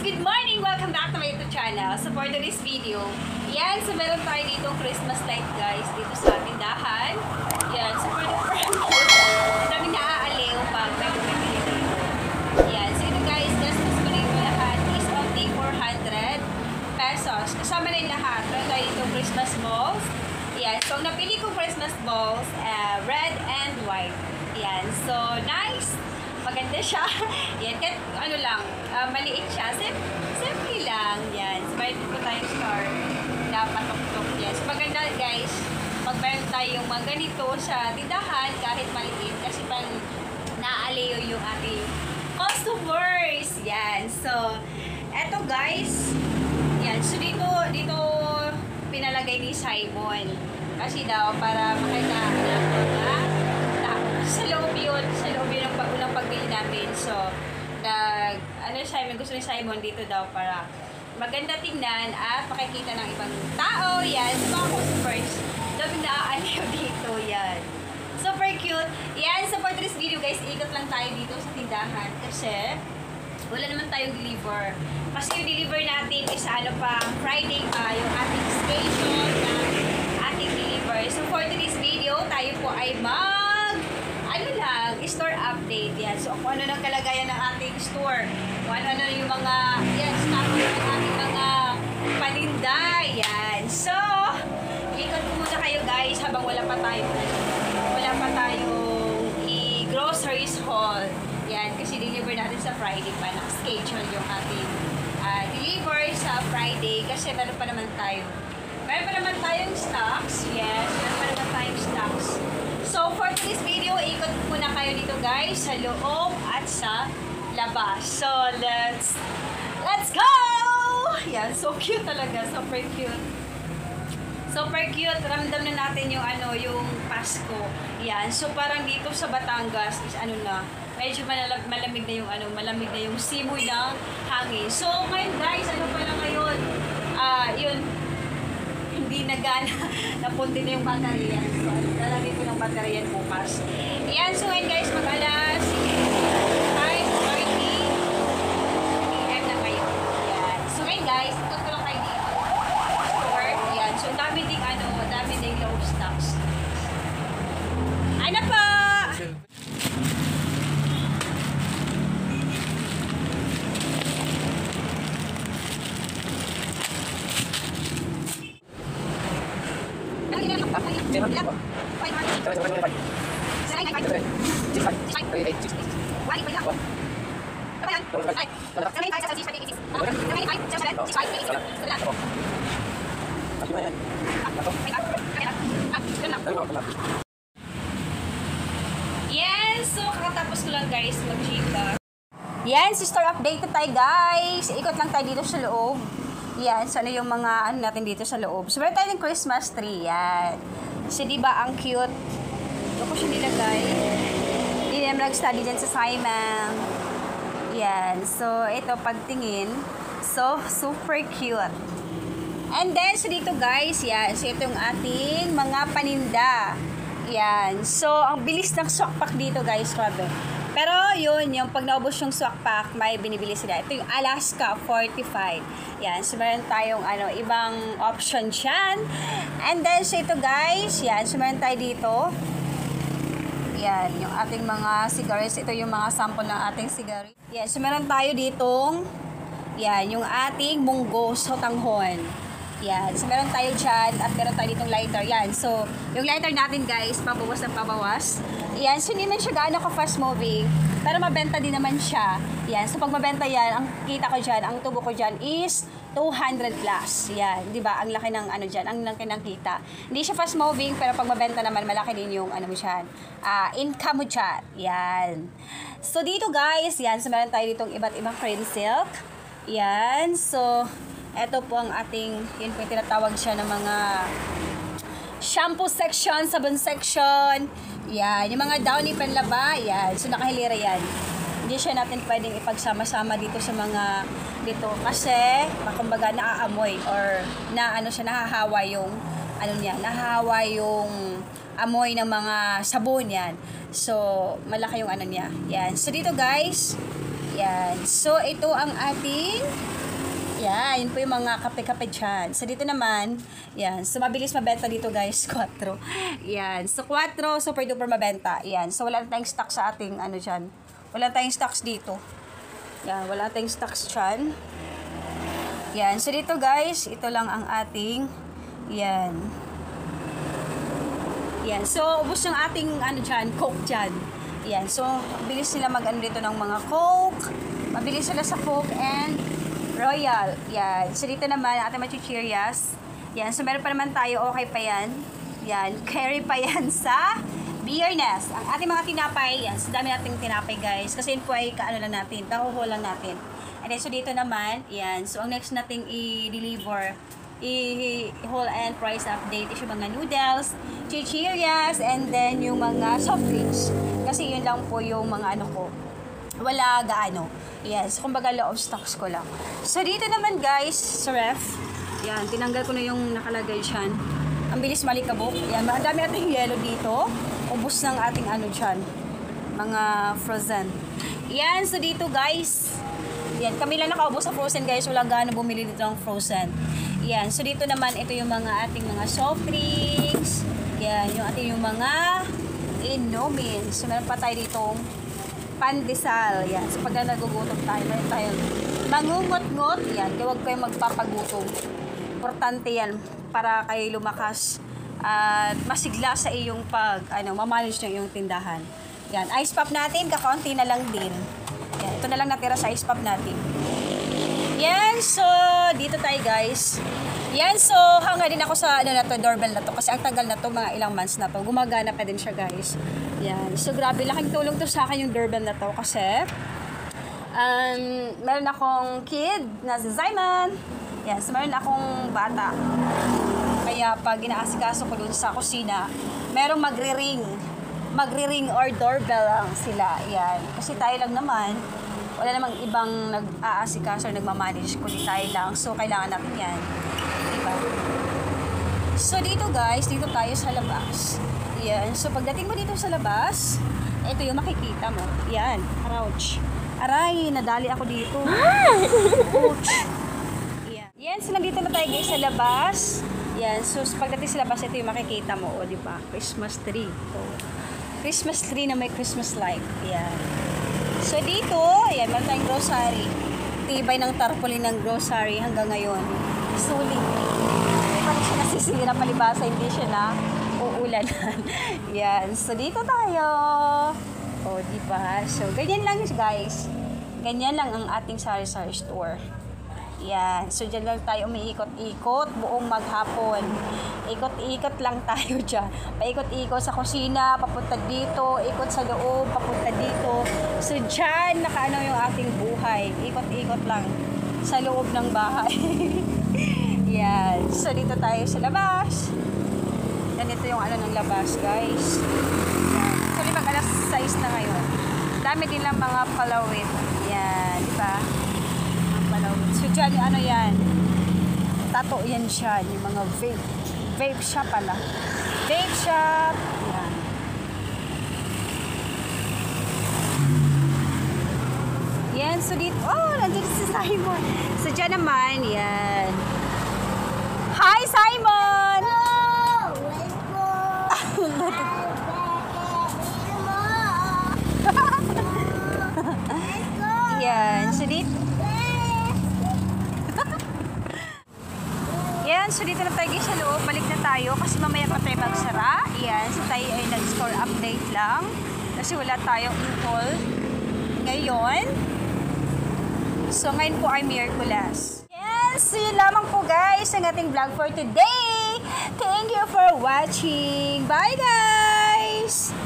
Good morning! Welcome back to my YouTube channel. So for today's video, yan, so meron tayo dito Christmas light guys, dito sa tindahan. Yan, so for the first ang daming naaaliw pag may bumibili dito. Yan, so ito guys, Christmas ko rin lahat is only 400 pesos. Kasama na yung lahat. Meron tayo dito Christmas balls. Yan, so napili kong Christmas balls, red and white. Yan, so nice! Maganda siya. Yan, kahit ano lang, maliit siya. Simple lang. Yan. So, mayroon po tayong star na patok-tok. Yan. So, maganda guys, pag mayroon tayong mga ganito sa tindahan, kahit maliit, kasi pang naaliyo yung ating customers. Yan. So, eto guys, yan. So, dito pinalagay ni Simon. Kasi daw, para makita ng mga sa loob yun ng unang pagbili namin. So, Simon, gusto ni Simon dito daw para maganda tingnan at makikita ng ibang tao. Yan, sa mga customers, daming naaaliw dito. Yan. Super cute. Yan, so for this video guys, ikot lang tayo dito sa tindahan kasi wala naman tayong deliver. Kasi yung deliver natin is Friday pa yung ating station na ating deliver. So for this video, tayo po ay store update. Yan. So, kung ano ng kalagayan ng ating store. Kung ano yung mga, stock ng ating mga paninda. Yan. So, ikot ko muna kayo guys habang wala pa tayong i-groceries haul. Yan. Kasi deliver natin sa Friday pa. Naka-schedule yung ating deliver sa Friday. Kasi meron pa naman tayong stocks. Yes. Meron pa naman tayong stocks. So, for this video, ikot muna kayo dito guys, sa loob at sa labas. So, let's go! Yan, so cute talaga. Super cute. Super cute. Ramdam na natin yung yung Pasko. Yan. So, parang dito sa Batangas is medyo malamig na yung simoy ng hangin. So, ngayon guys, pala ngayon? Yun, hindi nagana, napunti na yung baterya. So, lalagay ko ng baterya bukas. Ayan, so ngayon guys, mag-alas 5:30 PM na ngayon. Ayan. So ngayon guys, ito ko lang kayo dito. Ayan, so dami ding low stocks. Ano po? Yes, so kakatapos ko lang guys mag-chika. Yan, si store update tayo guys. Ikot lang tayo dito sa loob. Yan, so yung mga natin dito sa loob. So meron tayo ng Christmas tree. Yan. So diba ang cute. Doon ko siya nilagay. Hindi naman nag-study dyan sa Simon. Yan. So ito pagtingin. So super cute. And then so dito guys, yan. So ito yung ating mga paninda. Yan. So ang bilis ng swak pack dito guys, grabe. Pero yun, yung pag naubos yung swak pack, may binibili sila. Ito yung Alaska 45. Yan. So meron tayong ibang option dyan. And then so ito guys, yan. So meron tayo dito. Yan, yung ating mga cigarettes. Ito yung mga sample ng ating cigarettes. Yan. So meron tayo ditong, yan, yung ating munggo sotanghon. Yan. So meron tayo dyan at meron tayo ditong lighter. Yan. So yung lighter natin guys, pabawas ng pabawas. Yan. So hindi man siya gaano ka-fast moving. Pero mabenta din naman siya. Yan. So pag mabenta yan, ang kita ko dyan, ang tubo ko dyan is 200 plus. Yan. Diba? Ang laki ng dyan. Ang laki ng kita. Hindi siya fast moving, pero pag mabenta naman, malaki din yung mo dyan. Income mo dyan. Yan. So dito guys, yan. So meron tayo ditong iba't ibang cream silk. Yan. So ito po ang ating, yun po yung tinatawag siya ng mga shampoo section, sabon section. Yan, yung mga downy panlaba, yan. So nakahilira yan. Hindi siya natin pwedeng ipagsama-sama dito sa mga dito kasi kumbaga naaamoy or nahahawa yung nahahawa yung amoy ng mga sabon yan. So malaki yung niya. Yan. So dito guys, yan. So ito ang ating Yan, yun po yung mga kape-kape dyan. So, dito naman, yan. So, mabilis mabenta dito, guys. 4. Yan. So, 4, super duper mabenta. Yan. So, wala tayong stock sa ating, ano dyan. Wala tayong stocks dito. Yan, wala tayong stocks dyan. Yan. So, dito, guys, ito lang ang ating, yan. Yan. So, ubos yung ating, ano dyan, Coke dyan. Yan. So, mabilis sila mag-ano dito ng mga Coke. Mabilis sila sa Coke and Royal. Yan. So, dito naman, ating machichirias. Yan. So, meron pa naman tayo. Okay pa yan. Yan. Carry pa yan sa Beerness. Ang ating mga tinapay. Yan. So, dami nating tinapay, guys. Kasi yun po ay kaano lang natin. Tahuho lang natin. And then, so, dito naman. Yan. So, ang next nating i-deliver whole and price update is yung mga noodles, chichirias, and then yung mga soft drinks. Kasi yun lang po yung mga ano ko. Wala gaano. Yes, kumbaga low of stocks ko lang. So, dito naman guys, sa ref, yan, tinanggal ko na yung nakalagay dyan. Ang bilis malikabok. Yan, ang dami natin yellow dito. Ubus ng ating ano dyan, mga frozen. Yan, so dito guys, yan, kami lang nakaubos sa frozen guys. Wala gaano bumili dito ng frozen. Yan, so dito naman, ito yung mga ating mga soft drinks. Yan, yung ating yung mga inumin. So, meron pa tayo ditong pandesal. Yan. So, pag nagugutom tayo, meron tayo mangungot-ngot. Yan. Huwag kayo magpapagutom. Importante yan para kayo lumakas at masigla sa iyong mamanage ng iyong tindahan. Yan. Ice pop natin, kakaunti na lang din. Yan. Ito na lang natira sa ice pop natin. Yan. So, dito tayo guys. Yan. So, hanga din ako sa doorbell na to. Kasi ang tagal na to, mga ilang months na to. Gumagana pa din siya guys. Yan. So, grabe, laking tulong to sa akin yung doorbell na to. Kasi, meron akong kid na si Zyman. Yan. So, meron akong bata. Kaya, pag inaasikaso ko dun sa kusina, merong magre-ring or doorbell lang sila. Yan. Kasi tayo lang naman. Wala namang ibang nag-aasikaso or nagmamanage, kundi tayo lang. So, kailangan natin yan. Diba? So, dito guys, dito tayo sa labas. Yan. So, pagdating mo dito sa labas, ito yung makikita mo. Yan. Ouch. Aray, nadali ako dito. Ouch. Yan. Yan. So, nandito na tayo guys sa labas. Yan. So, pagdating sa labas, ito yung makikita mo. O, diba? Christmas tree. So, Christmas tree na may Christmas light. Yan. So, dito, ayan, meron tayong grocery. Tibay ng tarpaulin ng grocery hanggang ngayon. Sulit. Hindi pa rin siya nasisira, palibasa, hindi siya na uulanan. Yan. So, dito tayo. O, diba? So, ganyan lang guys. Ganyan lang ang ating sari-sari store. Yan. So, dyan lang tayo umiikot-ikot buong maghapon. Ikot-ikot lang tayo dyan. Paikot-ikot sa kusina, papunta dito, ikot sa loob, papunta dito. So, dyan nakaano yung ating buhay. Ikot-ikot lang sa loob ng bahay. Yan. So, dito tayo sa labas. Ganito yung ano ng labas, guys. Yan. Actually, mag-alas 6 na ngayon. Dami din lang mga palawit. Yan. Diba? So, dyan, ano yan? Tato yan siya. Yung mga vape. Vape shop pala. Vape shop. Yan. Yan. So, dito. Oh, nandito si Simon. So, dyan naman. Yan. Hi, Simon! Yan. So, dito. Yan, so dito na tayo sa loob. Balik na tayo kasi mamaya pa tayo magsara. Yan, so tayo ay nag-store update lang. Kasi wala tayong in-haul ngayon. So ngayon po ay Miyerkules. Yes, so yun lamang po guys ang ating vlog for today. Thank you for watching. Bye guys!